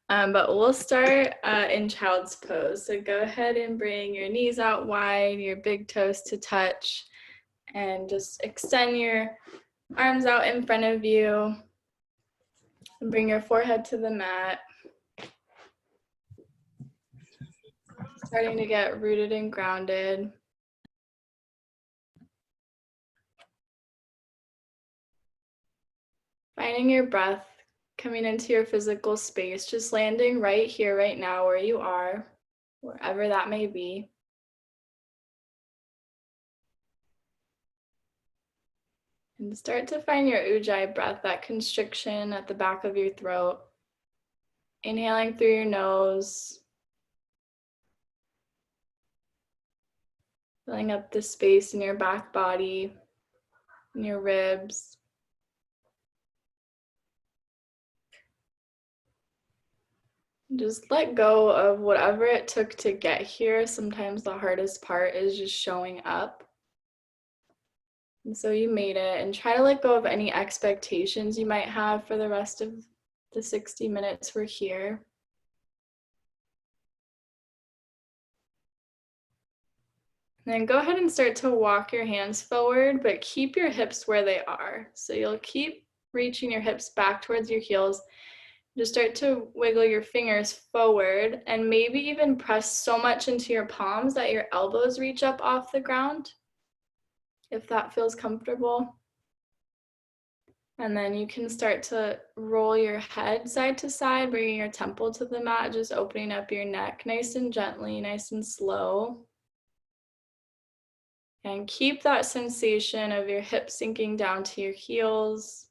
But we'll start in child's pose. So go ahead and bring your knees out wide, your big toes to touch, and just extend your arms out in front of you. And bring your forehead to the mat. Starting to get rooted and grounded. Finding your breath coming into your physical space, just landing right here, right now, where you are, wherever that may be. And start to find your ujjayi breath, that constriction at the back of your throat. Inhaling through your nose. Filling up the space in your back body, in your ribs. Just let go of whatever it took to get here. Sometimes the hardest part is just showing up. And so you made it, and try to let go of any expectations you might have for the rest of the 60 minutes we're here. And then go ahead and start to walk your hands forward, but keep your hips where they are. So you'll keep reaching your hips back towards your heels. Just start to wiggle your fingers forward and maybe even press so much into your palms that your elbows reach up off the ground, if that feels comfortable. And then you can start to roll your head side to side, bringing your temple to the mat, just opening up your neck nice and gently, nice and slow. And keep that sensation of your hips sinking down to your heels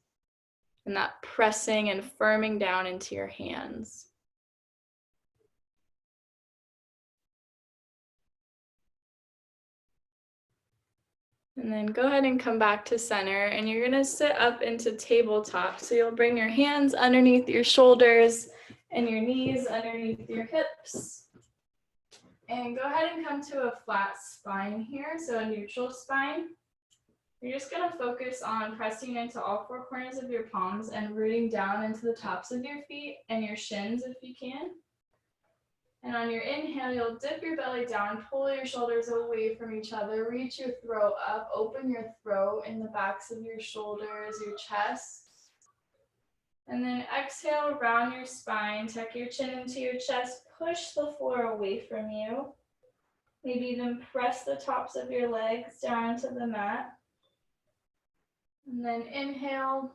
and that pressing and firming down into your hands. And then go ahead and come back to center, and you're gonna sit up into tabletop. So you'll bring your hands underneath your shoulders and your knees underneath your hips. And go ahead and come to a flat spine here, so a neutral spine. You're just gonna focus on pressing into all four corners of your palms and rooting down into the tops of your feet and your shins if you can. And on your inhale, you'll dip your belly down, pull your shoulders away from each other, reach your throat up, open your throat in the backs of your shoulders, your chest. And then exhale, round your spine, tuck your chin into your chest, push the floor away from you. Maybe even press the tops of your legs down to the mat. And then inhale,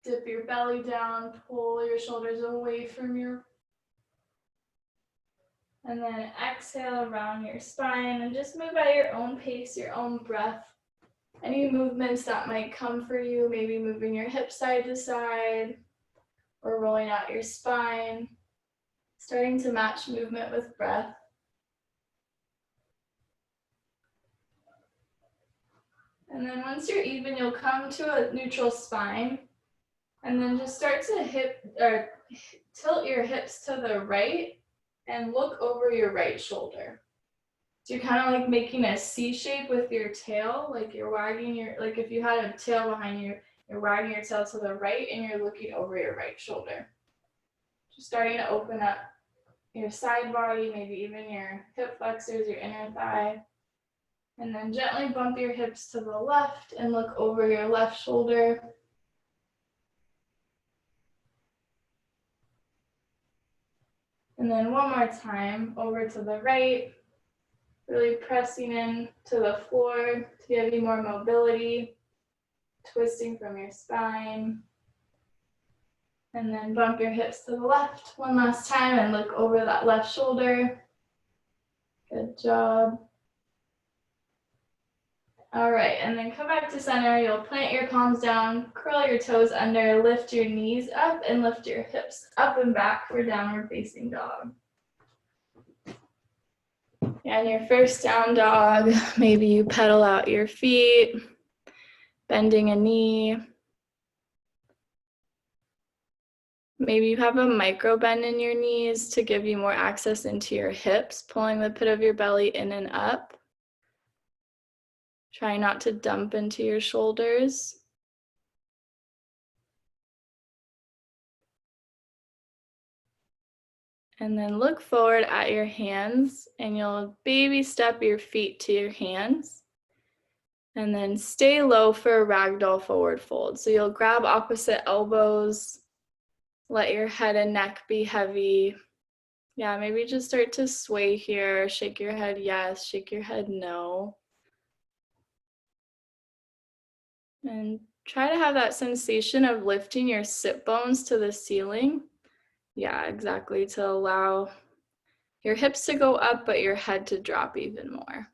dip your belly down, pull your shoulders away from you. And then exhale, round your spine, and just move at your own pace, your own breath. Any movements that might come for you, maybe moving your hips side to side or rolling out your spine, starting to match movement with breath. And then once you're even, you'll come to a neutral spine, and then just start to tilt your hips to the right and look over your right shoulder. So you're kind of like making a C shape with your tail, like you're wagging like if you had a tail behind you, you're wagging your tail to the right and you're looking over your right shoulder. Just starting to open up your side body, maybe even your hip flexors, your inner thigh. And then gently bump your hips to the left and look over your left shoulder. And then one more time, over to the right, really pressing in to the floor to give you more mobility, twisting from your spine. And then bump your hips to the left one last time and look over that left shoulder. Good job. All right, and then come back to center. You'll plant your palms down, curl your toes under, lift your knees up, and lift your hips up and back for downward facing dog. And your first down dog, maybe you pedal out your feet, bending a knee. Maybe you have a micro bend in your knees to give you more access into your hips, pulling the pit of your belly in and up. Try not to dump into your shoulders. And then look forward at your hands, and you'll baby step your feet to your hands. And then stay low for a ragdoll forward fold. So you'll grab opposite elbows, let your head and neck be heavy. Yeah, maybe just start to sway here. Shake your head yes, shake your head no. And try to have that sensation of lifting your sit bones to the ceiling. Yeah, exactly, to allow your hips to go up, but your head to drop even more.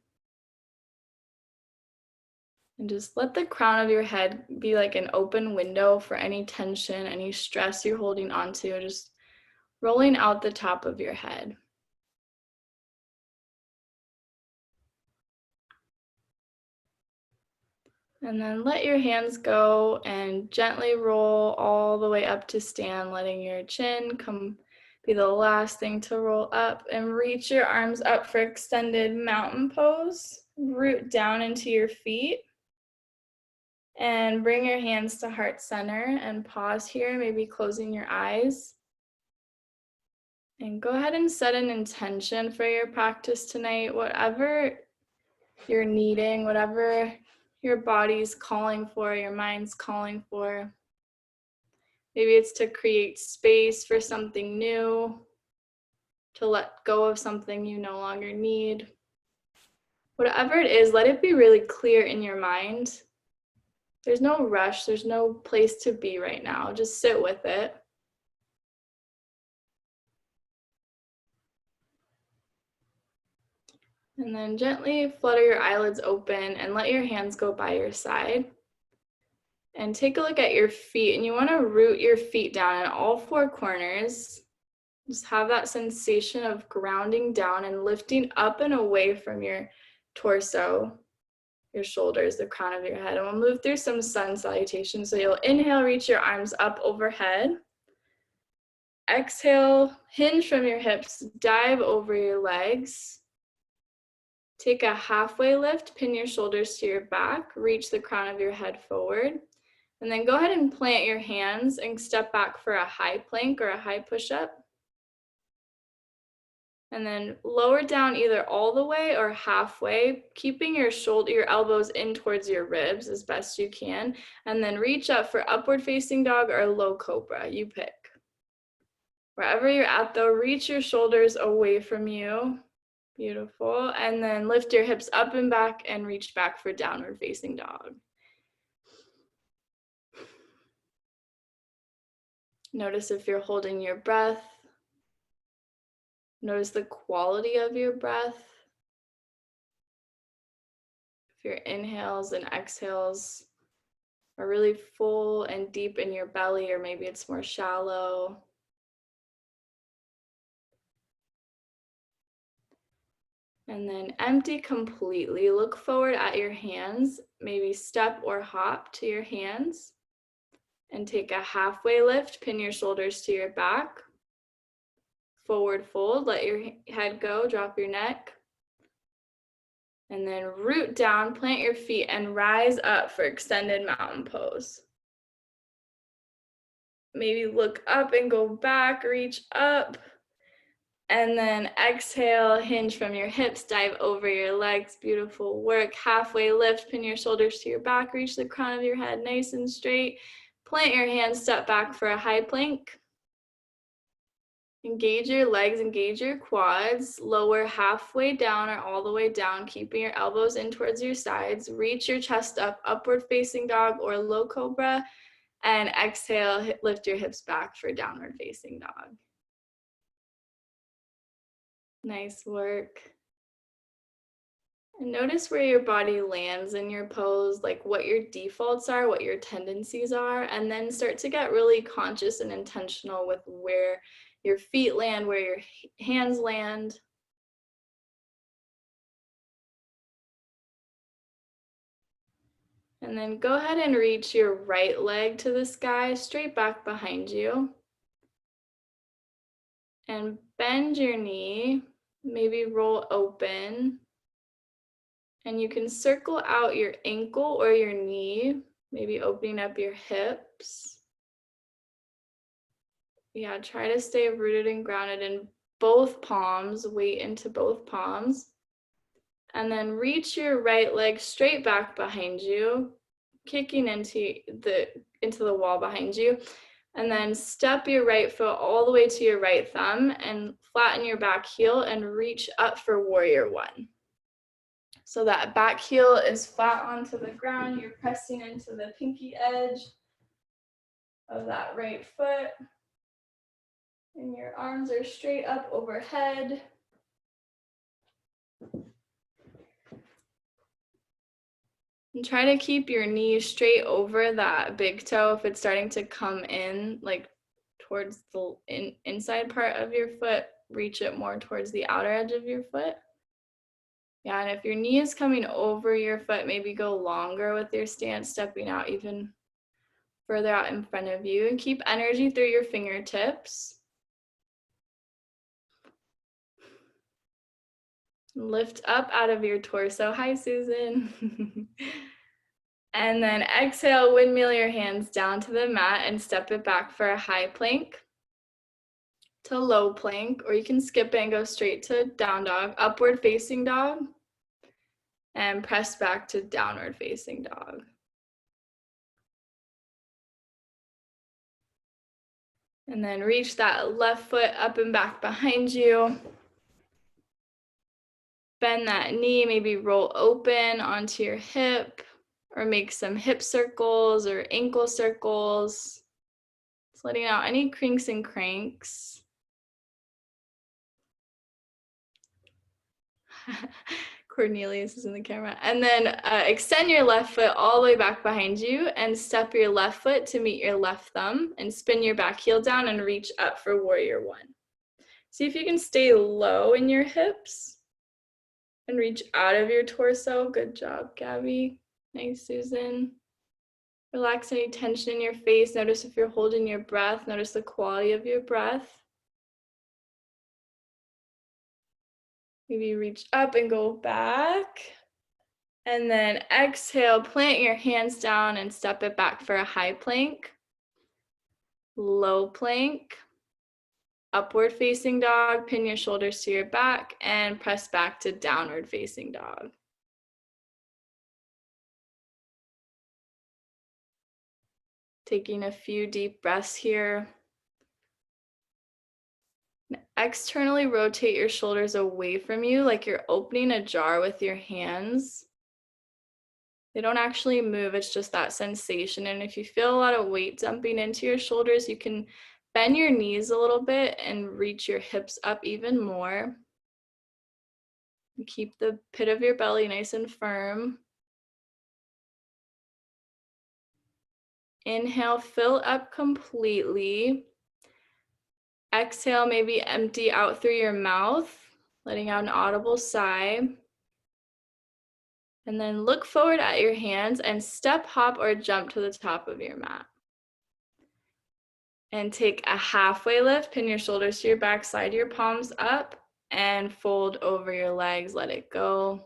And just let the crown of your head be like an open window for any tension, any stress you're holding onto, just rolling out the top of your head. And then let your hands go and gently roll all the way up to stand, letting your chin be the last thing to roll up, and reach your arms up for extended mountain pose. Root down into your feet and bring your hands to heart center and pause here, maybe closing your eyes. And go ahead and set an intention for your practice tonight, whatever you're needing, whatever your body's calling for, your mind's calling for. Maybe it's to create space for something new, to let go of something you no longer need. Whatever it is, let it be really clear in your mind. There's no rush, there's no place to be right now. Just sit with it. And then gently flutter your eyelids open and let your hands go by your side. And take a look at your feet, and you want to root your feet down in all four corners. Just have that sensation of grounding down and lifting up and away from your torso, your shoulders, the crown of your head. And we'll move through some sun salutations. So you'll inhale, reach your arms up overhead. Exhale, hinge from your hips, dive over your legs. Take a halfway lift, pin your shoulders to your back, reach the crown of your head forward. And then go ahead and plant your hands and step back for a high plank or a high push-up. And then lower down either all the way or halfway, keeping your elbows in towards your ribs as best you can. And then reach up for upward facing dog or low cobra, you pick. Wherever you're at though, reach your shoulders away from you. Beautiful. And then lift your hips up and back and reach back for downward facing dog. Notice if you're holding your breath. Notice the quality of your breath. If your inhales and exhales are really full and deep in your belly, or maybe it's more shallow. And then empty completely. Look forward at your hands. Maybe step or hop to your hands. And take a halfway lift, pin your shoulders to your back. Forward fold, let your head go, drop your neck. And then root down, plant your feet, and rise up for extended mountain pose. Maybe look up and go back, reach up. And then exhale, hinge from your hips, dive over your legs. Beautiful work. Halfway lift, pin your shoulders to your back, reach the crown of your head nice and straight. Plant your hands, step back for a high plank. Engage your legs, engage your quads. Lower halfway down or all the way down, keeping your elbows in towards your sides. Reach your chest up, upward facing dog or low cobra. And exhale, lift your hips back for downward facing dog. Nice work. And notice where your body lands in your pose, like what your defaults are, what your tendencies are, and then start to get really conscious and intentional with where your feet land, where your hands land. And then go ahead and reach your right leg to the sky, straight back behind you. And bend your knee, maybe roll open. And you can circle out your ankle or your knee, maybe opening up your hips. Yeah, try to stay rooted and grounded and both palms, weight into both palms. And then reach your right leg straight back behind you, kicking into the wall behind you. And then step your right foot all the way to your right thumb and flatten your back heel and reach up for warrior one. So that back heel is flat onto the ground. You're pressing into the pinky edge of that right foot. And your arms are straight up overhead. And try to keep your knees straight over that big toe if it's starting to come in, like towards the inside part of your foot, reach it more towards the outer edge of your foot. Yeah, and if your knee is coming over your foot, maybe go longer with your stance, stepping out even further out in front of you, and keep energy through your fingertips. Lift up out of your torso. Hi, Susan. And then exhale, windmill your hands down to the mat and step it back for a high plank to low plank, or you can skip it and go straight to down dog, upward facing dog, and press back to downward facing dog. And then reach that left foot up and back behind you. Bend that knee, maybe roll open onto your hip, or make some hip circles or ankle circles. Just letting out any crinks and cranks. Cornelius is in the camera. And then extend your left foot all the way back behind you and step your left foot to meet your left thumb and spin your back heel down and reach up for warrior one. See if you can stay low in your hips and reach out of your torso. Good job, Gabby. Nice, Susan. Relax any tension in your face. Notice if you're holding your breath. Notice the quality of your breath. Maybe reach up and go back. And then exhale, plant your hands down and step it back for a high plank, low plank, upward facing dog, pin your shoulders to your back and press back to downward facing dog. Taking a few deep breaths here. Externally rotate your shoulders away from you like you're opening a jar with your hands. They don't actually move, it's just that sensation. And if you feel a lot of weight dumping into your shoulders, you can bend your knees a little bit and reach your hips up even more. And keep the pit of your belly nice and firm. Inhale, fill up completely. Exhale, maybe empty out through your mouth, letting out an audible sigh. And then look forward at your hands and step, hop, or jump to the top of your mat. And take a halfway lift, pin your shoulders to your back, slide your palms up, and fold over your legs, let it go.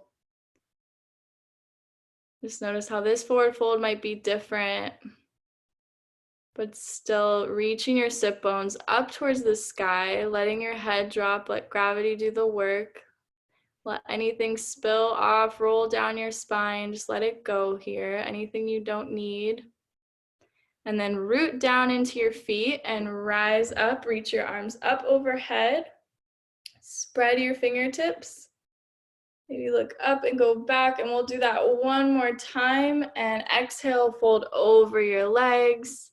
Just notice how this forward fold might be different, but still reaching your sit bones up towards the sky, letting your head drop, let gravity do the work. Let anything spill off, roll down your spine, just let it go here, anything you don't need. And then root down into your feet and rise up, reach your arms up overhead. Spread your fingertips. Maybe look up and go back, and we'll do that one more time. And exhale, fold over your legs.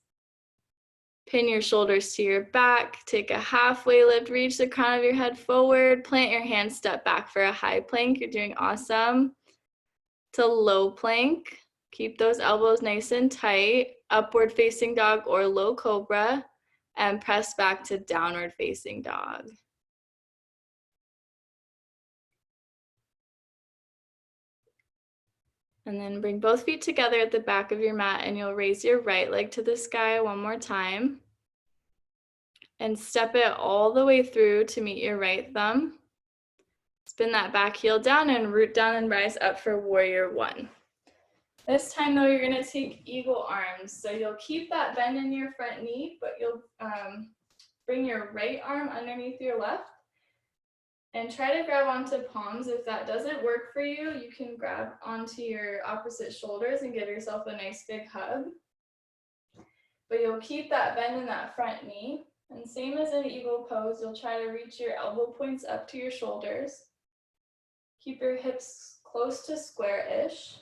Pin your shoulders to your back. Take a halfway lift, reach the crown of your head forward. Plant your hands, step back for a high plank. You're doing awesome. To low plank. Keep those elbows nice and tight. Upward facing dog or low cobra. And press back to downward facing dog. And then bring both feet together at the back of your mat and you'll raise your right leg to the sky one more time. And step it all the way through to meet your right thumb. Spin that back heel down and root down and rise up for warrior one. This time though, you're gonna take eagle arms. So you'll keep that bend in your front knee, but you'll bring your right arm underneath your left And try to grab onto palms. If that doesn't work for you, you can grab onto your opposite shoulders and give yourself a nice big hug. But you'll keep that bend in that front knee. And same as in eagle pose, you'll try to reach your elbow points up to your shoulders. Keep your hips close to square-ish.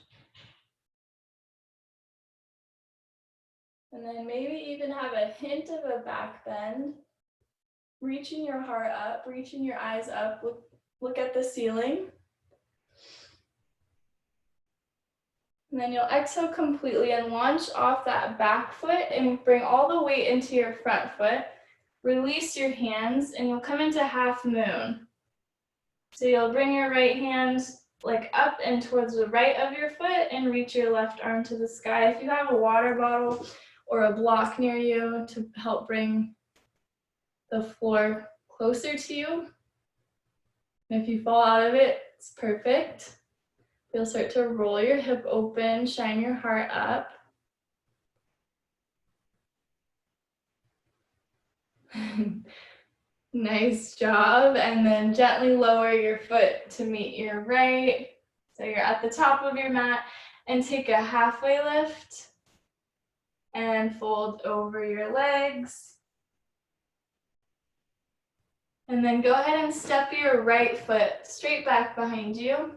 And then maybe even have a hint of a back bend. Reaching your heart up, reaching your eyes up, look at the ceiling. And then you'll exhale completely and launch off that back foot and bring all the weight into your front foot. Release your hands and you'll come into half moon. So you'll bring your right hand like up and towards the right of your foot and reach your left arm to the sky. If you have a water bottle or a block near you to help bring the floor closer to you. And if you fall out of it, it's perfect. You'll start to roll your hip open, shine your heart up. Nice job. And then gently lower your foot to meet your right. So you're at the top of your mat and take a halfway lift and fold over your legs. And then go ahead and step your right foot straight back behind you.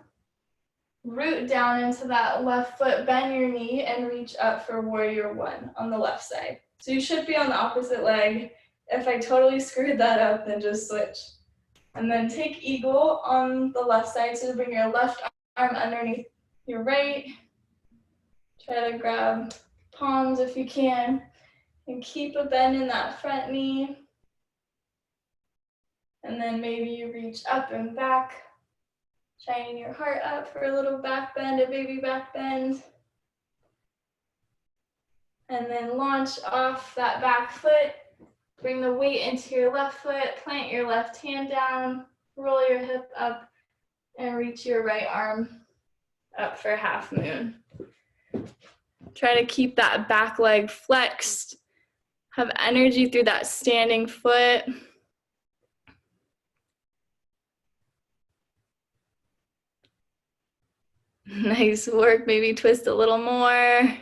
Root down into that left foot, bend your knee, and reach up for warrior one on the left side. So you should be on the opposite leg. If I totally screwed that up, then just switch. And then take eagle on the left side. So bring your left arm underneath your right. Try to grab palms if you can. And keep a bend in that front knee. And then maybe you reach up and back. Shining your heart up for a little back bend, a baby back bend. And then launch off that back foot. Bring the weight into your left foot, plant your left hand down, roll your hip up, and reach your right arm up for half moon. Try to keep that back leg flexed. Have energy through that standing foot. Nice work, maybe twist a little more.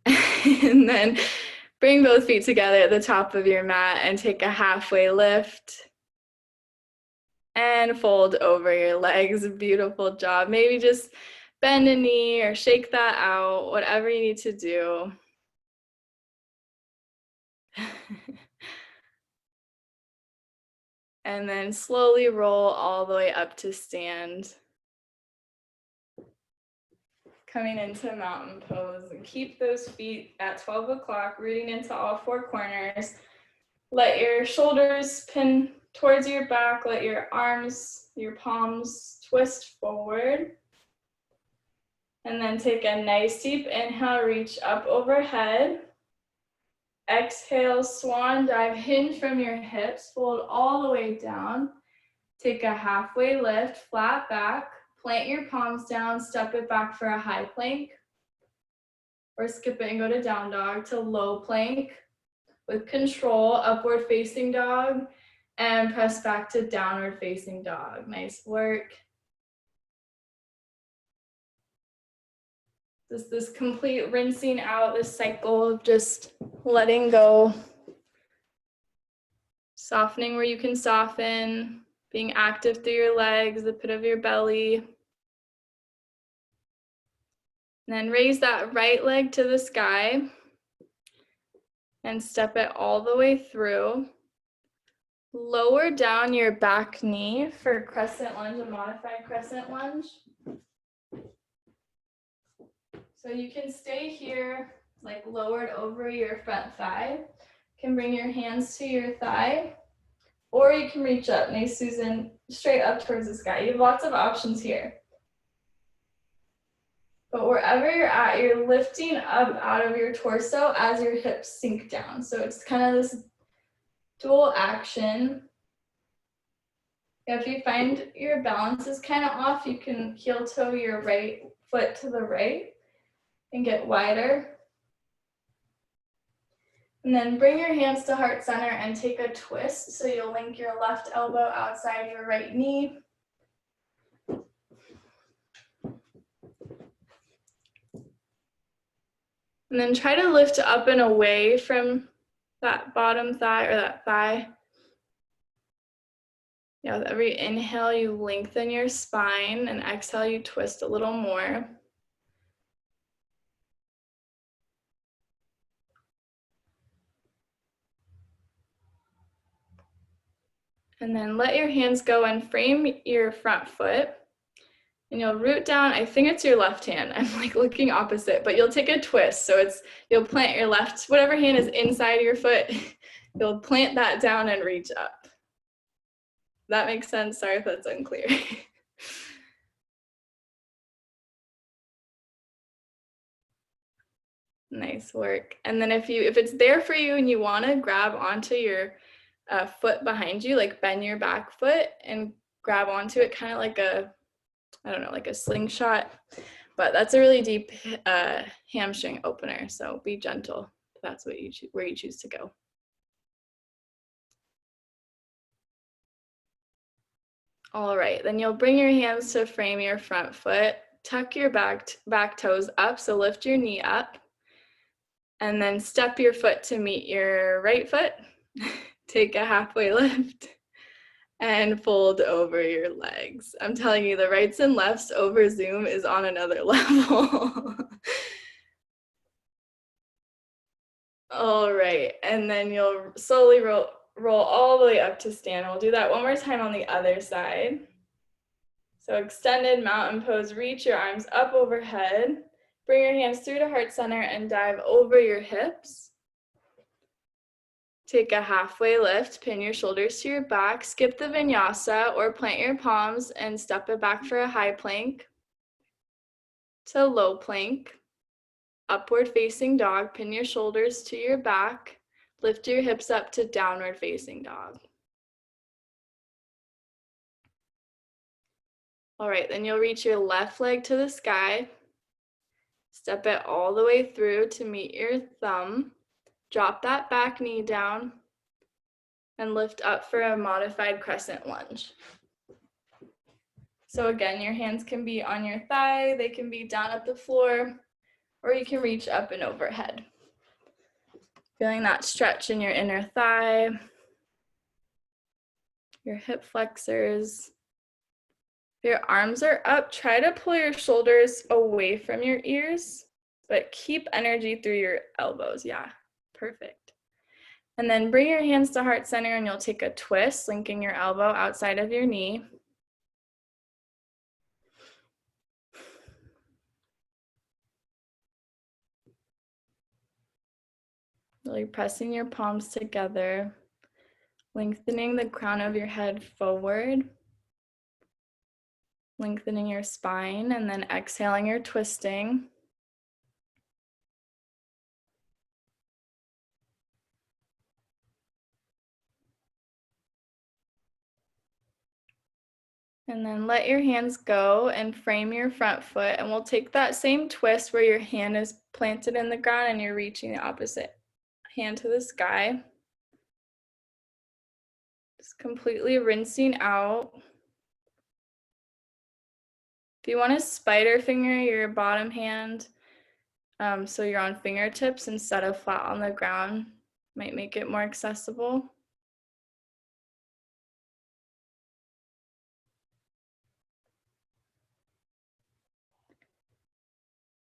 And then bring both feet together at the top of your mat and take a halfway lift. And fold over your legs, beautiful job. Maybe just bend a knee or shake that out, whatever you need to do. And then slowly roll all the way up to stand. Coming into mountain pose, and keep those feet at 12 o'clock, rooting into all four corners. Let your shoulders pin towards your back, let your arms, your palms twist forward. And then take a nice deep inhale, reach up overhead. Exhale, swan dive, hinge from your hips, fold all the way down. Take a halfway lift, flat back. Plant your palms down, step it back for a high plank. Or skip it and go to down dog to low plank. With control, upward facing dog. And press back to downward facing dog. Nice work. This complete rinsing out, this cycle of just letting go. Softening where you can soften. Being active through your legs, the pit of your belly. And then raise that right leg to the sky and step it all the way through. Lower down your back knee for crescent lunge, a modified crescent lunge. So you can stay here, like lowered over your front thigh. You can bring your hands to your thigh. Or you can reach up, nice Susan, straight up towards the sky. You have lots of options here. But wherever you're at, you're lifting up out of your torso as your hips sink down. So it's kind of this dual action. If you find your balance is kind of off, you can heel toe your right foot to the right and get wider. And then bring your hands to heart center and take a twist. So you'll link your left elbow outside your right knee. And then try to lift up and away from that bottom thigh or that thigh. Yeah, with every inhale, you lengthen your spine, and exhale, you twist a little more. And then let your hands go and frame your front foot. And you'll root down, I think it's your left hand. I'm like looking opposite, but you'll take a twist. So you'll plant your left, whatever hand is inside your foot, you'll plant that down and reach up. That makes sense? Sorry if that's unclear. Nice work. And then if it's there for you and you want to grab onto your foot behind you, like bend your back foot and grab onto it, kind of like like a slingshot. But that's a really deep hamstring opener. So be gentle if that's what where you choose to go. All right, then you'll bring your hands to frame your front foot, tuck your back toes up, so lift your knee up, and then step your foot to meet your right foot. Take a halfway lift and fold over your legs. I'm telling you, the rights and lefts over Zoom is on another level. All right, and then you'll slowly roll all the way up to stand. We'll do that one more time on the other side. So extended mountain pose, reach your arms up overhead. Bring your hands through to heart center and dive over your hips. Take a halfway lift, pin your shoulders to your back, skip the vinyasa or plant your palms and step it back for a high plank to low plank. Upward facing dog, pin your shoulders to your back, lift your hips up to downward facing dog. All right, then you'll reach your left leg to the sky, step it all the way through to meet your thumb, drop that back knee down, and lift up for a modified crescent lunge. So again, your hands can be on your thigh, they can be down at the floor, or you can reach up and overhead. Feeling that stretch in your inner thigh, your hip flexors. If your arms are up, try to pull your shoulders away from your ears, but keep energy through your elbows. Yeah, perfect. And then bring your hands to heart center and you'll take a twist, linking your elbow outside of your knee. Really pressing your palms together, lengthening the crown of your head forward, lengthening your spine, and then exhaling your twisting. And then let your hands go and frame your front foot. And we'll take that same twist where your hand is planted in the ground and you're reaching the opposite hand to the sky. Just completely rinsing out. If you want to spider finger your bottom hand, so you're on fingertips instead of flat on the ground, might make it more accessible.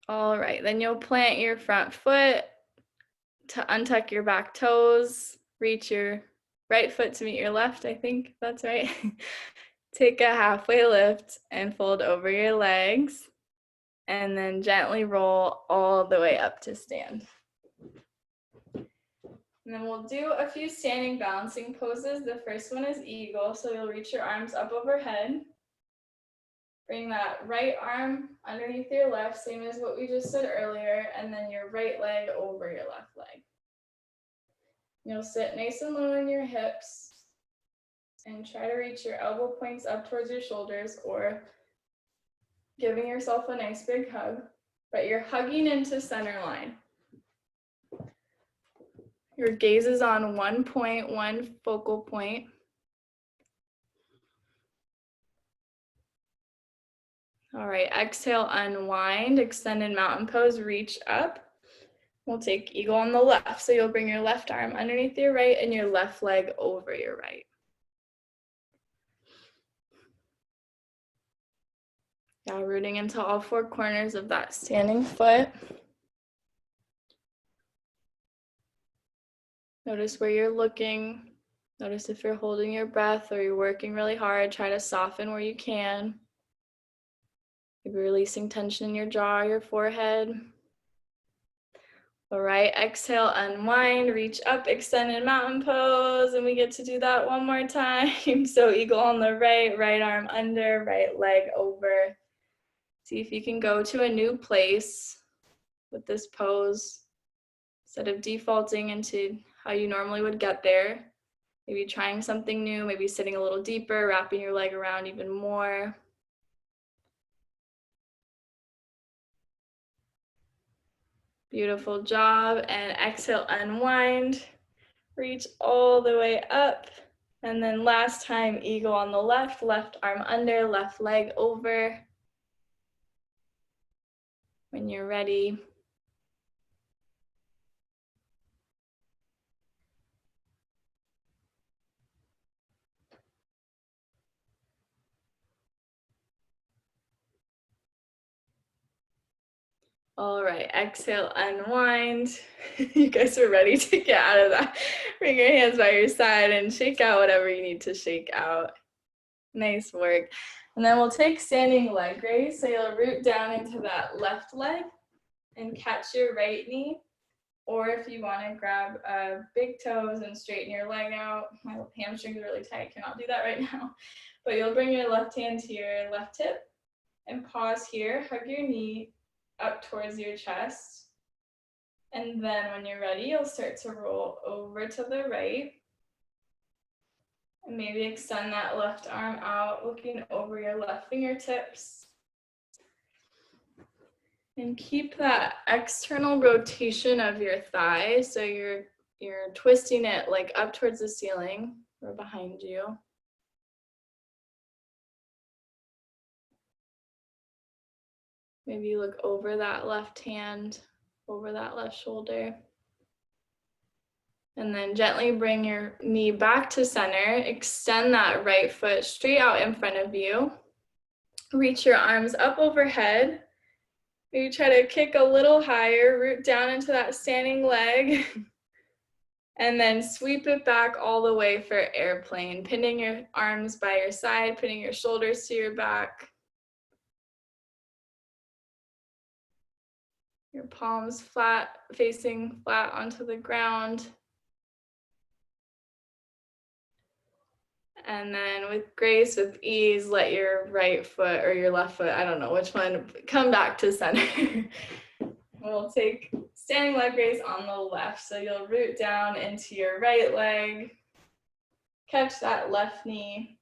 All right, then you'll plant your front foot to untuck your back toes, reach your right foot to meet your left, I think that's right. Take a halfway lift and fold over your legs, and then gently roll all the way up to stand. And then we'll do a few standing balancing poses. The first one is eagle, so you'll reach your arms up overhead. Bring that right arm underneath your left, same as what we just said earlier, and then your right leg over your left leg. You'll sit nice and low in your hips and try to reach your elbow points up towards your shoulders or giving yourself a nice big hug, but you're hugging into center line. Your gaze is on one point, one focal point. All right, exhale, unwind, extended mountain pose, reach up. We'll take eagle on the left. So you'll bring your left arm underneath your right and your left leg over your right. Yeah, rooting into all four corners of that standing foot. Notice where you're looking. Notice if you're holding your breath or you're working really hard. Try to soften where you can. Maybe releasing tension in your jaw, your forehead. All right, exhale, unwind, reach up, extended mountain pose, and we get to do that one more time. So eagle on the right, right arm under, right leg over. See if you can go to a new place with this pose instead of defaulting into how you normally would get there. Maybe trying something new, maybe sitting a little deeper, wrapping your leg around even more. Beautiful job. And exhale, unwind. Reach all the way up. And then last time, eagle on the left, left arm under, left leg over. When you're ready. All right, exhale, unwind. You guys are ready to get out of that. Bring your hands by your side and shake out whatever you need to shake out. Nice work. And then we'll take standing leg raise. So you'll root down into that left leg and catch your right knee. Or if you want to grab big toes and straighten your leg out. My hamstring's really tight, cannot do that right now. But you'll bring your left hand to your left hip and pause here, hug your knee up towards your chest. And then when you're ready, you'll start to roll over to the right. And maybe extend that left arm out, looking over your left fingertips. And keep that external rotation of your thigh. So you're twisting it like up towards the ceiling or behind you. Maybe you look over that left hand, over that left shoulder. And then gently bring your knee back to center. Extend that right foot straight out in front of you. Reach your arms up overhead. Maybe try to kick a little higher, root down into that standing leg. And then sweep it back all the way for airplane, pinning your arms by your side, pinning your shoulders to your back. Your palms flat, facing flat onto the ground. And then with grace, with ease, let your right foot or your left foot, I don't know which one, come back to center. We'll take standing leg raise on the left. So you'll root down into your right leg, catch that left knee,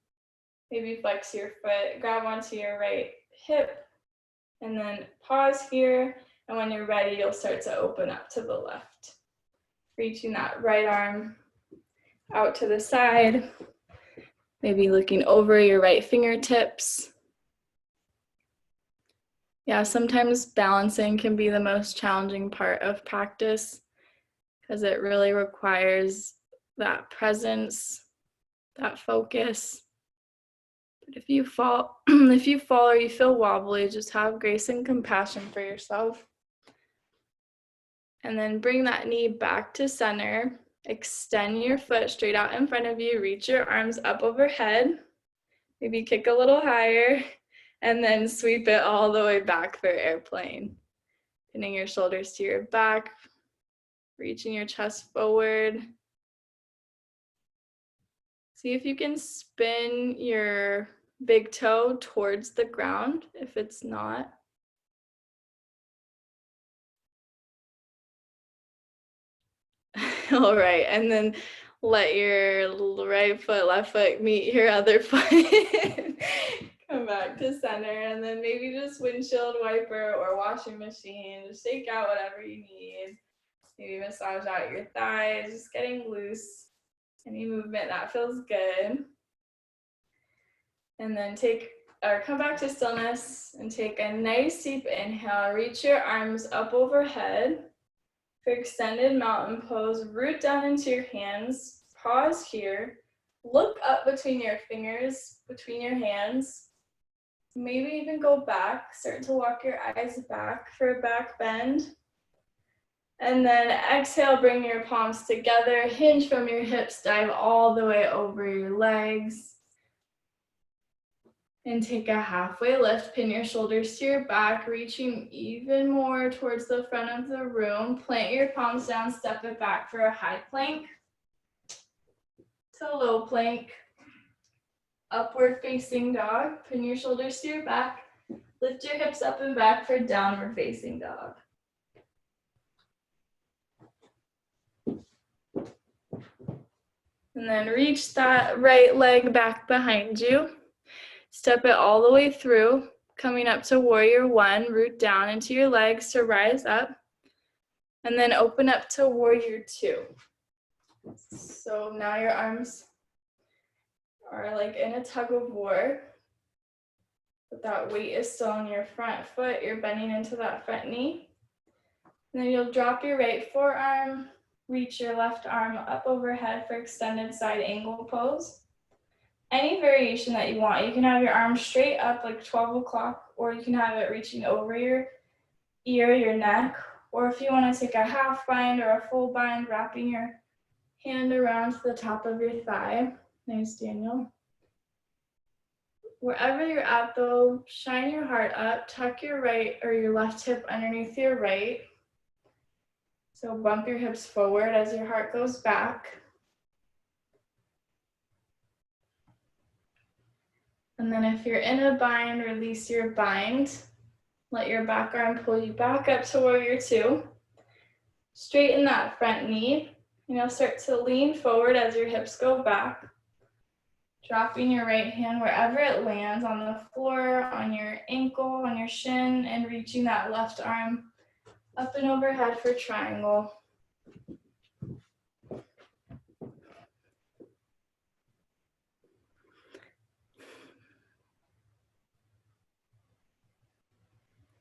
maybe flex your foot, grab onto your right hip, and then pause here. And when you're ready, you'll start to open up to the left. Reaching that right arm out to the side, maybe looking over your right fingertips. Yeah, sometimes balancing can be the most challenging part of practice because it really requires that presence, that focus. But if you fall, or you feel wobbly, just have grace and compassion for yourself. And then bring that knee back to center. Extend your foot straight out in front of you. Reach your arms up overhead. Maybe kick a little higher. And then sweep it all the way back for airplane. Pinning your shoulders to your back. Reaching your chest forward. See if you can spin your big toe towards the ground if it's not. All right, and then let your right foot, left foot meet your other foot. Come back to center, and then maybe just windshield wiper or washing machine. Just shake out whatever you need. Maybe massage out your thighs, just getting loose. Any movement that feels good. And then come back to stillness and take a nice deep inhale. Reach your arms up overhead for extended mountain pose. Root down into your hands. Pause here. Look up between your fingers, between your hands. Maybe even go back. Start to walk your eyes back for a back bend. And then exhale, bring your palms together. Hinge from your hips. Dive all the way over your legs. And take a halfway lift, pin your shoulders to your back, reaching even more towards the front of the room. Plant your palms down, step it back for a high plank to low plank. Upward facing dog, pin your shoulders to your back, lift your hips up and back for downward facing dog. And then reach that right leg back behind you. Step it all the way through, coming up to warrior one, root down into your legs to rise up, and then open up to warrior two. So now your arms are like in a tug of war, but that weight is still on your front foot. You're bending into that front knee. And then you'll drop your right forearm, reach your left arm up overhead for extended side angle pose. Any variation that you want. You can have your arm straight up like 12 o'clock, or you can have it reaching over your ear, your neck, or if you want to take a half bind or a full bind, wrapping your hand around the top of your thigh. Nice, Daniel. Wherever you're at though, shine your heart up, tuck your right or your left hip underneath your right. So bump your hips forward as your heart goes back. And then if you're in a bind, release your bind. Let your back arm pull you back up to warrior two. Straighten that front knee. And you'll start to lean forward as your hips go back. Dropping your right hand wherever it lands, on the floor, on your ankle, on your shin, and reaching that left arm up and overhead for triangle.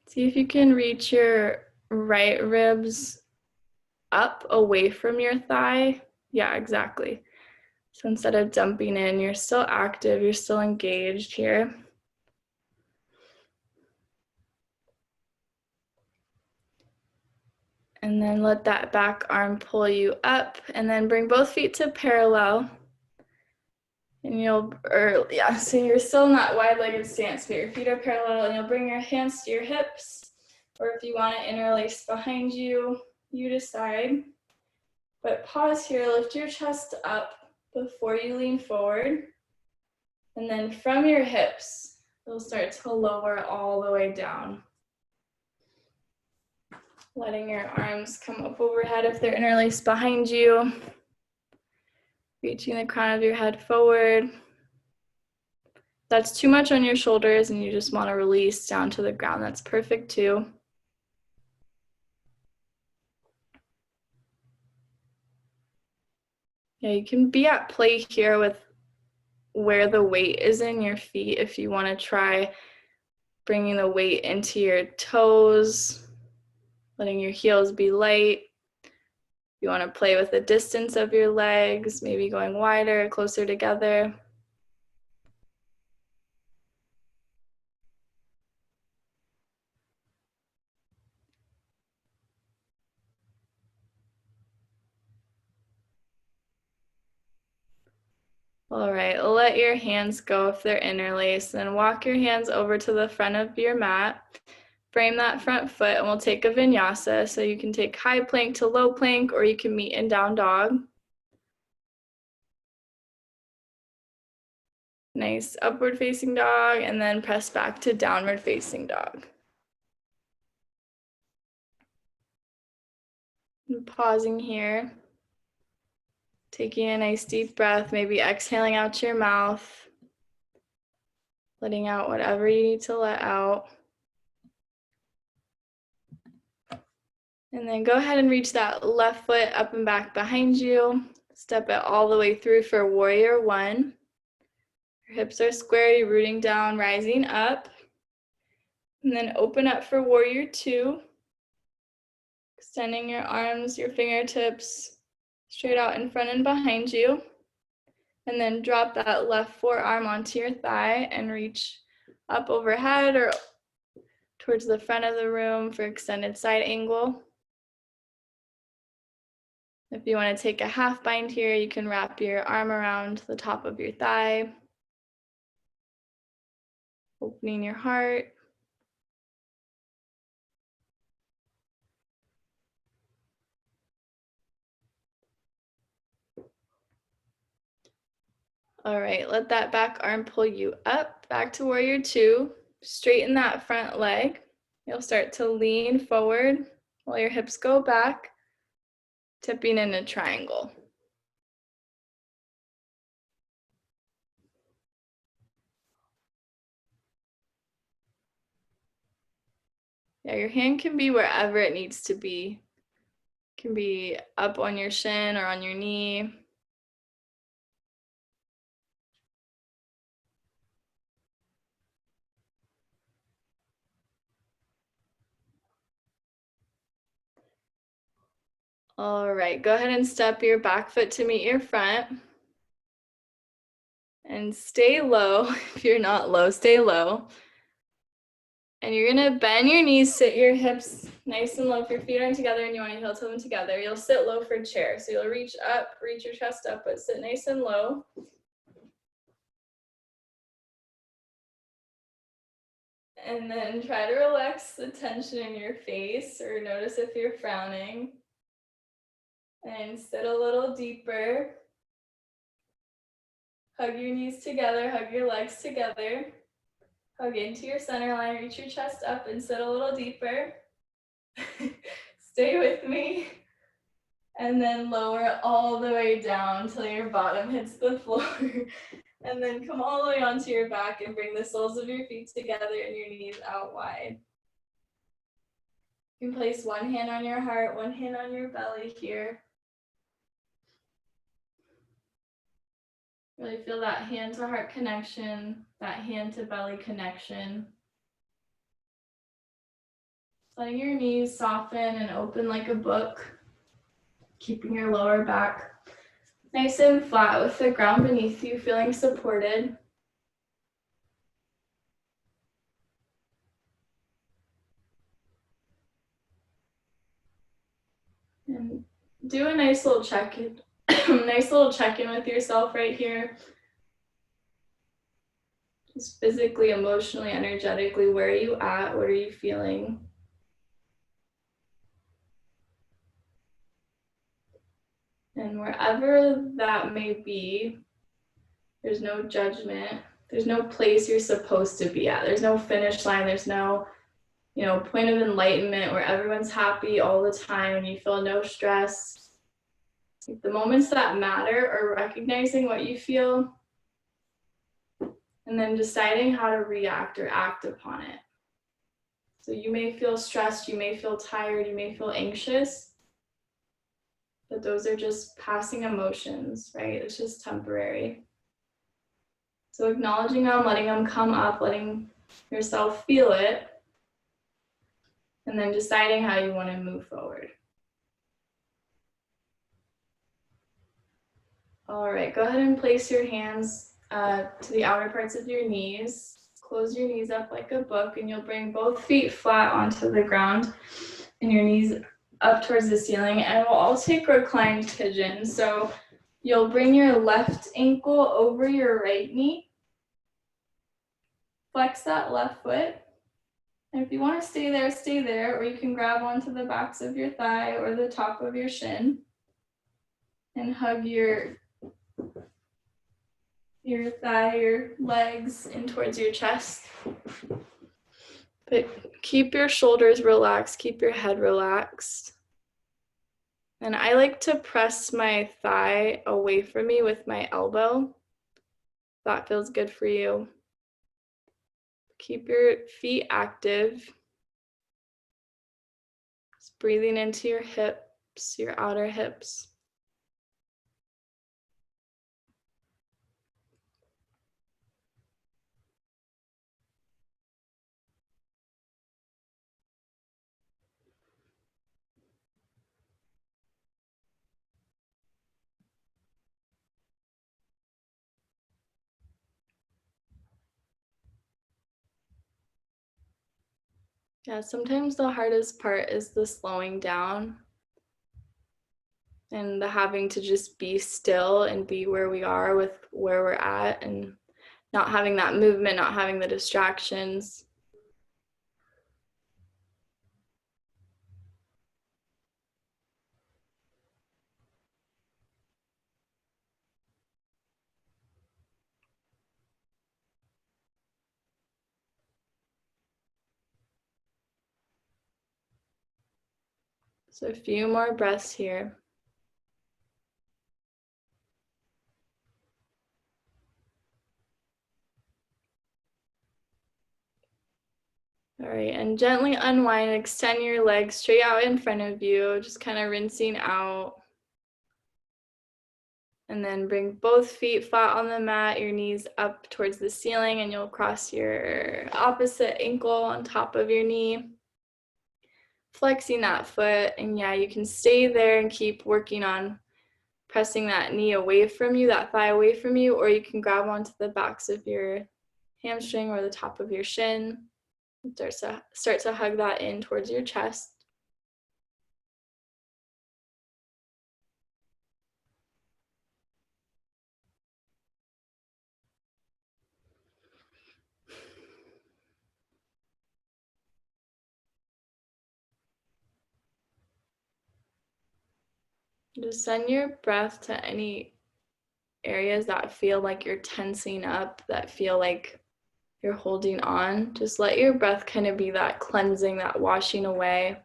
See if you can reach your right ribs up away from your thigh. Yeah, exactly. So instead of dumping in, you're still active, you're still engaged here. And then let that back arm pull you up, and then bring both feet to parallel. And so you're still in that wide-legged stance, but your feet are parallel, and you'll bring your hands to your hips, or if you want to interlace behind you, you decide. But pause here, lift your chest up before you lean forward. And then from your hips, you'll start to lower all the way down. Letting your arms come up overhead if they're interlaced behind you. Reaching the crown of your head forward. That's too much on your shoulders and you just want to release down to the ground. That's perfect too. Yeah, you can be at play here with where the weight is in your feet if you want to try bringing the weight into your toes, letting your heels be light. You want to play with the distance of your legs, maybe going wider, closer together. All right, let your hands go if they're interlaced, then walk your hands over to the front of your mat. Frame that front foot and we'll take a vinyasa. So you can take high plank to low plank, or you can meet in down dog. Nice upward facing dog, and then press back to downward facing dog. And pausing here. Taking a nice deep breath, maybe exhaling out your mouth. Letting out whatever you need to let out. And then go ahead and reach that left foot up and back behind you. Step it all the way through for warrior one. Your hips are square, you're rooting down, rising up. And then open up for warrior two. Extending your arms, your fingertips straight out in front and behind you. And then drop that left forearm onto your thigh and reach up overhead or towards the front of the room for extended side angle. If you want to take a half bind here, you can wrap your arm around the top of your thigh, opening your heart. All right, let that back arm pull you up, back to warrior two. Straighten that front leg. You'll start to lean forward while your hips go back, tipping in a triangle. Yeah, your hand can be wherever it needs to be. It can be up on your shin or on your knee. All right, go ahead and step your back foot to meet your front. And stay low. If you're not low, stay low. And you're gonna bend your knees, sit your hips nice and low. If your feet aren't together and you want to heel to them together, you'll sit low for chair. So you'll reach up, reach your chest up, but sit nice and low. And then try to relax the tension in your face or notice if you're frowning. And sit a little deeper. Hug your knees together, hug your legs together. Hug into your center line, reach your chest up and sit a little deeper. Stay with me. And then lower all the way down till your bottom hits the floor. And then come all the way onto your back and bring the soles of your feet together and your knees out wide. You can place one hand on your heart, one hand on your belly here. Really feel that hand to heart connection, that hand to belly connection. Letting your knees soften and open like a book. Keeping your lower back nice and flat with the ground beneath you, feeling supported. And do a nice little check-in, nice little check-in with yourself right here. Just physically, emotionally, energetically, where are you at? What are you feeling? And wherever that may be, there's no judgment. There's no place you're supposed to be at. There's no finish line. There's no, point of enlightenment where everyone's happy all the time and you feel no stress. The moments that matter are recognizing what you feel and then deciding how to react or act upon it. So you may feel stressed, you may feel tired, you may feel anxious, but those are just passing emotions, right? It's just temporary. So acknowledging them, letting them come up, letting yourself feel it, and then deciding how you want to move forward. All right, go ahead and place your hands to the outer parts of your knees. Close your knees up like a book, and you'll bring both feet flat onto the ground and your knees up towards the ceiling. And we'll all take reclined pigeon. So you'll bring your left ankle over your right knee. Flex that left foot. And if you want to stay there, or you can grab onto the backs of your thigh or the top of your shin and hug your thigh, your legs in towards your chest. But keep your shoulders relaxed, keep your head relaxed. And I like to press my thigh away from me with my elbow. That feels good for you. Keep your feet active. Just breathing into your hips, your outer hips. Yeah, sometimes the hardest part is the slowing down and the having to just be still and be where we are with where we're at and not having that movement, not having the distractions. So a few more breaths here. All right, and gently unwind, extend your legs straight out in front of you, just kind of rinsing out. And then bring both feet flat on the mat, your knees up towards the ceiling, and you'll cross your opposite ankle on top of your knee. Flexing that foot, and yeah, you can stay there and keep working on pressing that knee away from you, that thigh away from you, or you can grab onto the backs of your hamstring or the top of your shin. Start to hug that in towards your chest. Just send your breath to any areas that feel like you're tensing up, that feel like you're holding on. Just let your breath kind of be that cleansing, that washing away.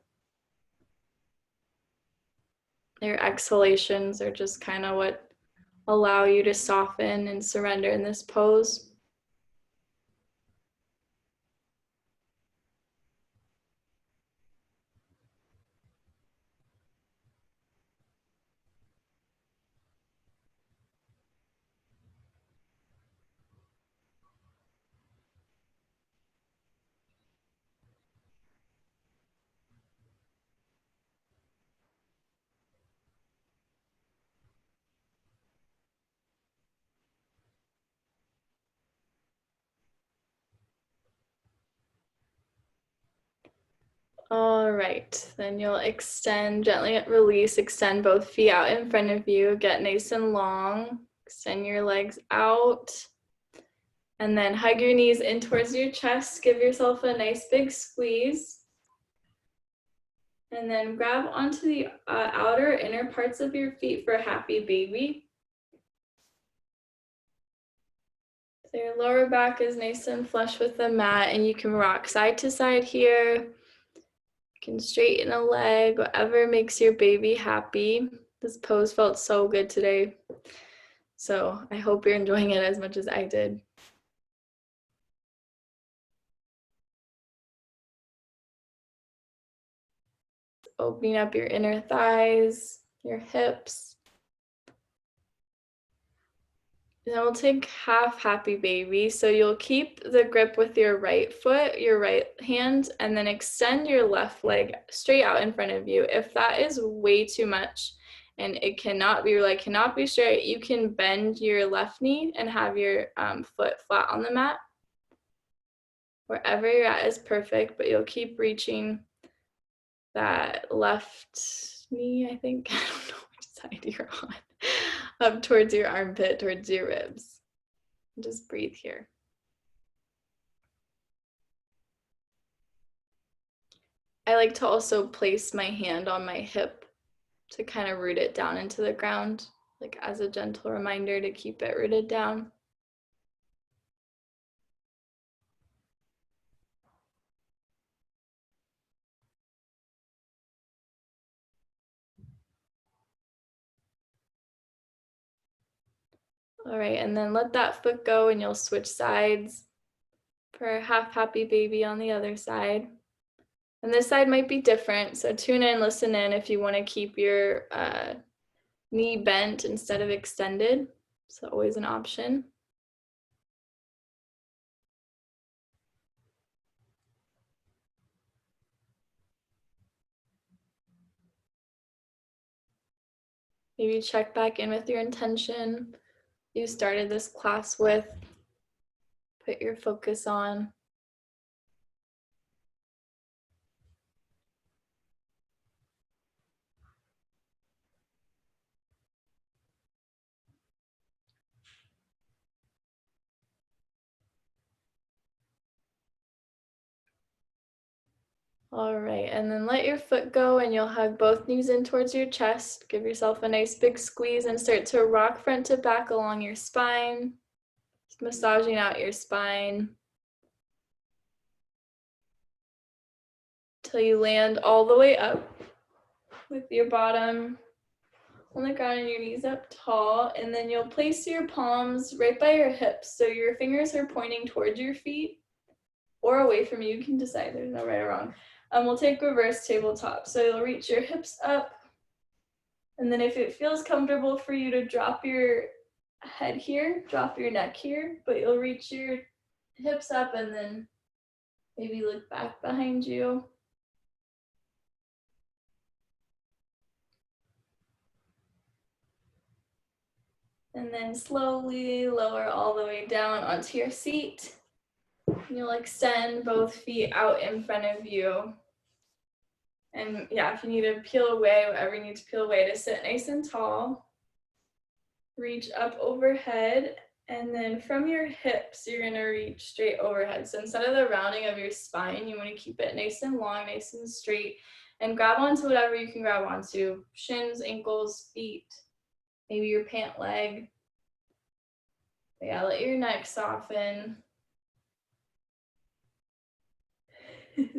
Your exhalations are just kind of what allow you to soften and surrender in this pose. All right, then you'll extend, gently release, extend both feet out in front of you, get nice and long, extend your legs out, and then hug your knees in towards your chest, give yourself a nice big squeeze, and then grab onto the outer inner parts of your feet for a happy baby. So your lower back is nice and flush with the mat, and you can rock side to side here. You can straighten a leg, whatever makes your baby happy. This pose felt so good today. So I hope you're enjoying it as much as I did. Opening up your inner thighs, your hips. And then we'll take half happy baby. So you'll keep the grip with your right foot, your right hand, and then extend your left leg straight out in front of you. If that is way too much and it cannot be, your leg cannot be straight, you can bend your left knee and have your foot flat on the mat. Wherever you're at is perfect, but you'll keep reaching that left knee, I think. I don't know which side you're on. Up towards your armpit, towards your ribs. Just breathe here. I like to also place my hand on my hip to kind of root it down into the ground, like as a gentle reminder to keep it rooted down. All right, and then let that foot go and you'll switch sides for half happy baby on the other side. And this side might be different, so tune in, listen in if you want to keep your knee bent instead of extended. So always an option. Maybe check back in with your intention you started this class with. Put your focus on. All right, and then let your foot go and you'll hug both knees in towards your chest. Give yourself a nice big squeeze and start to rock front to back along your spine. Just massaging out your spine till you land all the way up with your bottom on the ground and your knees up tall. And then you'll place your palms right by your hips. So your fingers are pointing towards your feet or away from you. You can decide, there's no right or wrong. We'll take reverse tabletop. So you'll reach your hips up. And then if it feels comfortable for you to drop your head here, drop your neck here, but you'll reach your hips up and then maybe look back behind you. And then slowly lower all the way down onto your seat. And you'll extend both feet out in front of you. And yeah, if you need to peel away, whatever you need to peel away to sit nice and tall. Reach up overhead. And then from your hips, you're gonna reach straight overhead. So instead of the rounding of your spine, you wanna keep it nice and long, nice and straight. And grab onto whatever you can grab onto. Shins, ankles, feet, maybe your pant leg. But yeah, let your neck soften.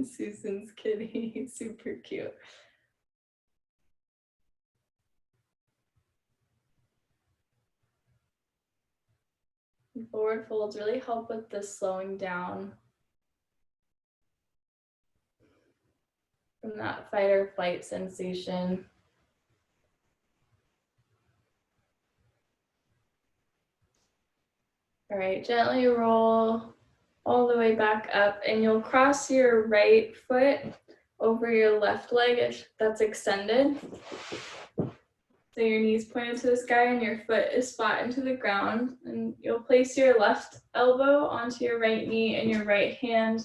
Susan's kitty, super cute. Forward folds really help with the slowing down from that fight or flight sensation. All right, gently roll all the way back up and you'll cross your right foot over your left leg if that's extended. So your knees pointed to the sky and your foot is flat into the ground. And you'll place your left elbow onto your right knee and your right hand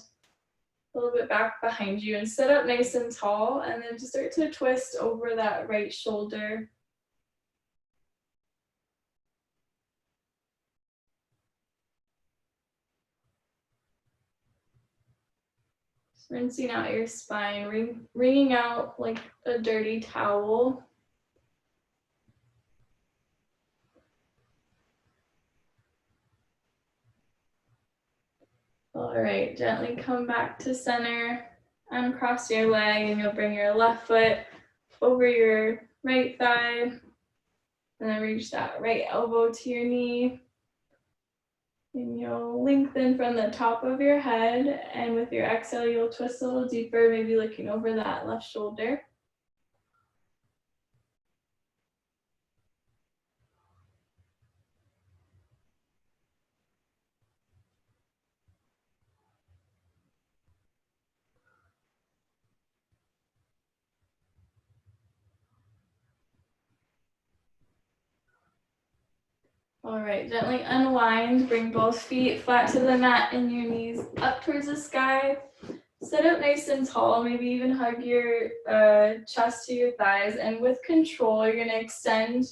a little bit back behind you and sit up nice and tall and then just start to twist over that right shoulder. Just rinsing out your spine, wringing out like a dirty towel. All right, gently come back to center, uncross your leg, and you'll bring your left foot over your right thigh, and then reach that right elbow to your knee. And you'll lengthen from the top of your head, and with your exhale, you'll twist a little deeper, maybe looking over that left shoulder. All right, gently unwind, bring both feet flat to the mat and your knees up towards the sky. Sit up nice and tall, maybe even hug your chest to your thighs. And with control, you're gonna extend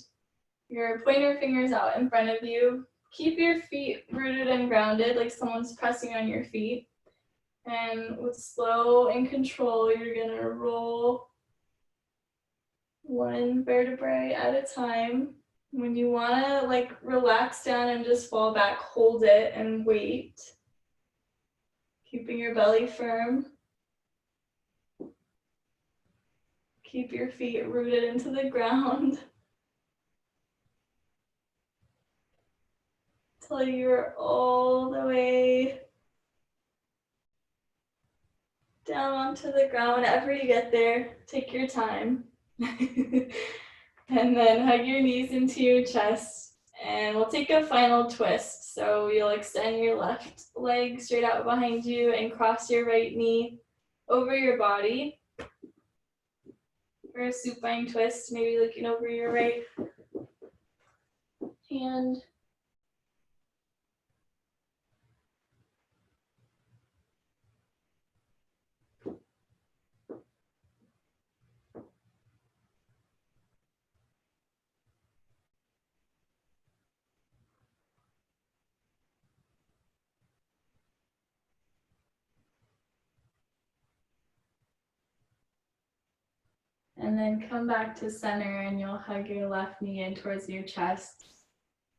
your pointer fingers out in front of you. Keep your feet rooted and grounded, like someone's pressing on your feet. And with slow and control, you're gonna roll one vertebrae at a time. When you wanna like relax down and just fall back, hold it and wait. Keeping your belly firm. Keep your feet rooted into the ground. Till you're all the way down onto the ground. Whenever you get there, take your time. And then hug your knees into your chest. And we'll take a final twist. So you'll extend your left leg straight out behind you and cross your right knee over your body. For a supine twist, maybe looking over your right hand. And then come back to center and you'll hug your left knee in towards your chest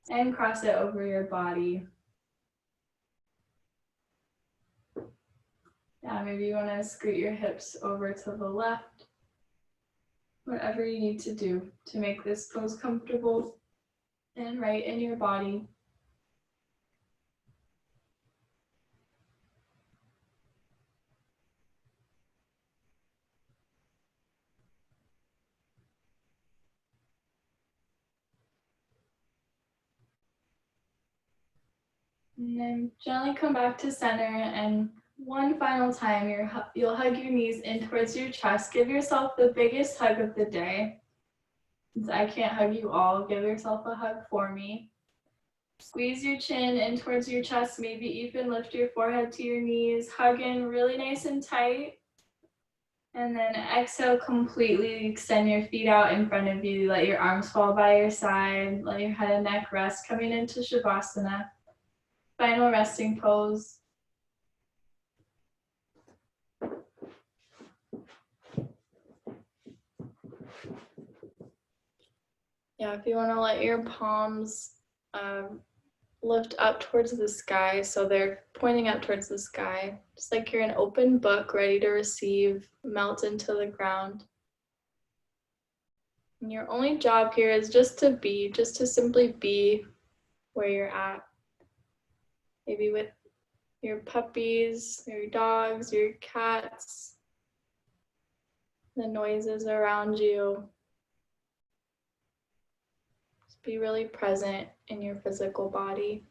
and cross it over your body. Yeah, maybe you want to scoot your hips over to the left. Whatever you need to do to make this pose comfortable and right in your body. And then gently come back to center, and one final time you'll hug your knees in towards your chest. Give yourself the biggest hug of the day. Since I can't hug you all, give yourself a hug for me. Squeeze your chin in towards your chest, maybe even lift your forehead to your knees. Hug in really nice and tight. And then exhale, completely extend your feet out in front of you. Let your arms fall by your side. Let your head and neck rest, coming into Shavasana. Final resting pose. Yeah, if you want to let your palms lift up towards the sky, so they're pointing up towards the sky, just like you're an open book ready to receive, melt into the ground. And your only job here is just to simply be where you're at. Maybe with your puppies, your dogs, your cats, the noises around you. Just be really present in your physical body.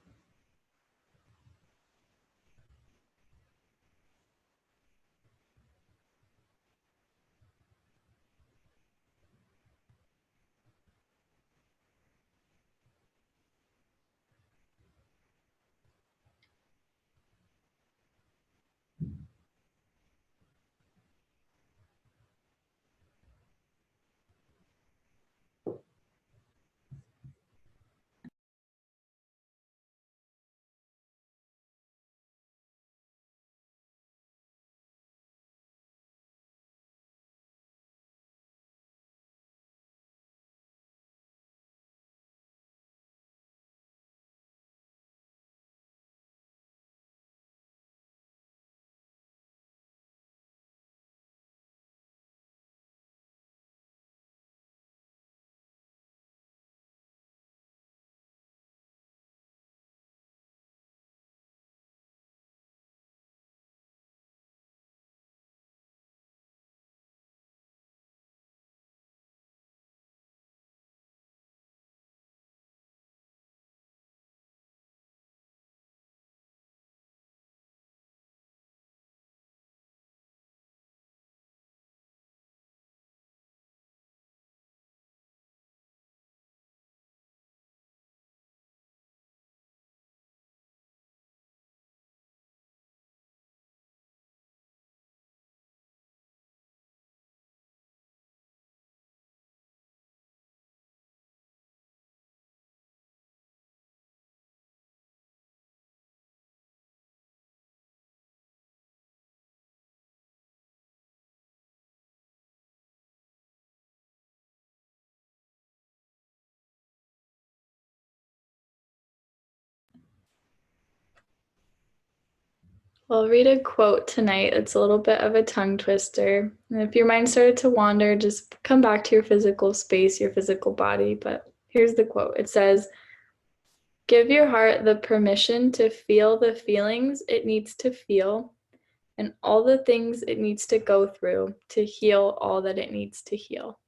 I'll read a quote tonight. It's a little bit of a tongue twister. And if your mind started to wander, just come back to your physical space, your physical body. But here's the quote. It says, "Give your heart the permission to feel the feelings it needs to feel, and all the things it needs to go through to heal all that it needs to heal.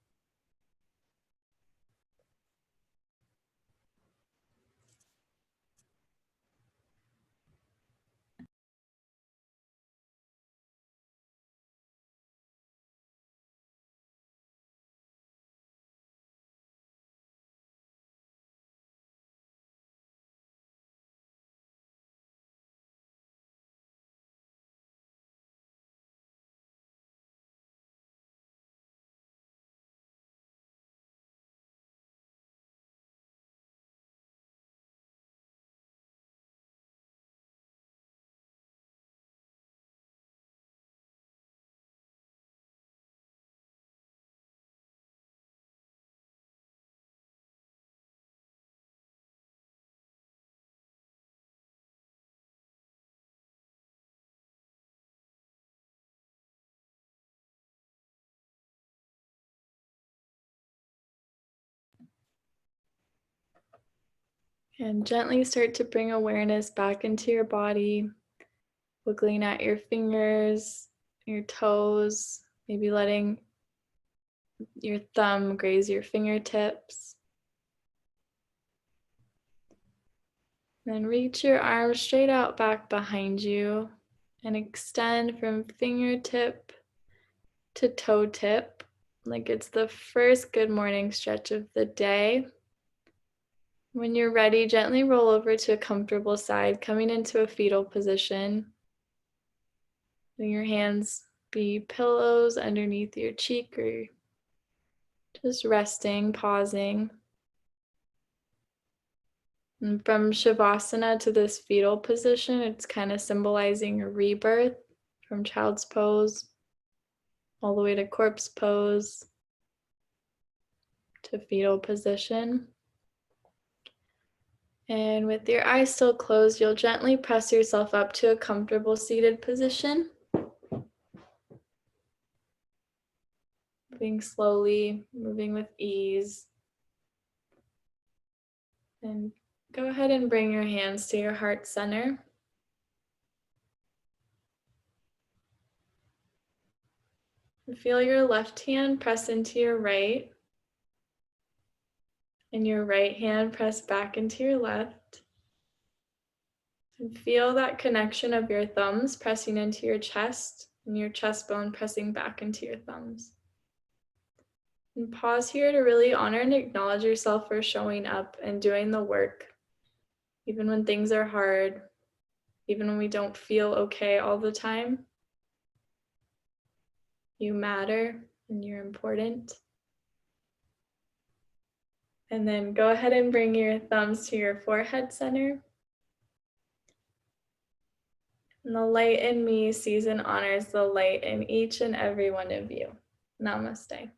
And gently start to bring awareness back into your body, wiggling at your fingers, your toes, maybe letting your thumb graze your fingertips. Then reach your arms straight out back behind you and extend from fingertip to toe tip, like it's the first good morning stretch of the day. When you're ready, gently roll over to a comfortable side, coming into a fetal position. Letting your hands be pillows underneath your cheek or just resting, pausing. And from Shavasana to this fetal position, it's kind of symbolizing a rebirth from child's pose all the way to corpse pose to fetal position. And with your eyes still closed, you'll gently press yourself up to a comfortable seated position. Moving slowly, moving with ease. And go ahead and bring your hands to your heart center. And feel your left hand press into your right, and your right hand press back into your left. And feel that connection of your thumbs pressing into your chest and your chest bone pressing back into your thumbs. And pause here to really honor and acknowledge yourself for showing up and doing the work, even when things are hard, even when we don't feel okay all the time. You matter and you're important. And then go ahead and bring your thumbs to your forehead center. And the light in me sees and honors the light in each and every one of you. Namaste.